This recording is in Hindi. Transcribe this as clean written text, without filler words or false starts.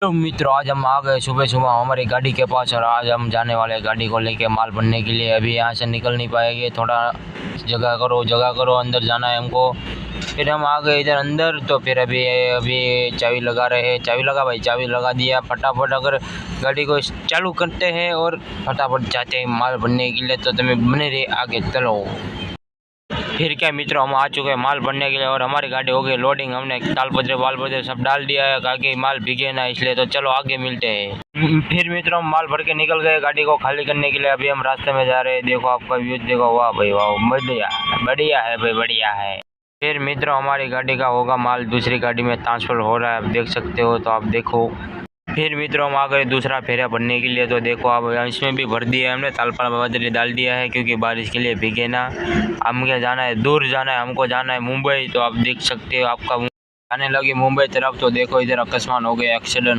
तो मित्रों, आज हम आ गए सुबह सुबह हमारी गाड़ी के पास और आज हम जाने वाले हैं गाड़ी को लेके माल भरने के लिए। अभी यहाँ से निकल नहीं पाएंगे, थोड़ा जगह करो, अंदर जाना है हमको। फिर हम आ गए इधर अंदर, तो फिर अभी अभी चाबी लगा रहे हैं। चाबी लगा भाई, चाबी लगा दिया। फटाफट अगर गाड़ी को चालू करते हैं और फटाफट जाते हैं माल भरने के लिए। तो तुम्हें बने रहे आगे, चलो। फिर क्या मित्रों, हम आ चुके हैं माल भरने के लिए और हमारी गाड़ी हो गई लोडिंग। हमने तालपत्रे वाल पत्रे सब डाल दिया है ताकि माल भीगे ना, इसलिए। तो चलो आगे मिलते हैं। फिर मित्रों, हम माल भर के निकल गए गाड़ी को खाली करने के लिए। अभी हम रास्ते में जा रहे हैं। देखो आपका व्यू देखो, वाह भाई वाह, बढ़िया बढ़िया है भाई, बढ़िया है। फिर मित्रों, हमारी गाड़ी का होगा माल दूसरी गाड़ी में ट्रांसफर हो रहा है, आप देख सकते हो। तो आप देखो। फिर मित्रों, हम आ गए दूसरा फेरा भरने के लिए। तो देखो आप, इसमें भी भर दिया है हमने, तालपाल बदली डाल दिया है क्योंकि बारिश के लिए भीगे ना। हम क्या जाना है, दूर जाना है, हमको जाना है मुंबई। तो आप देख सकते हो, आपका जाने लगी मुंबई तरफ। तो देखो इधर अकस्मात हो गया एक्सीडेंट।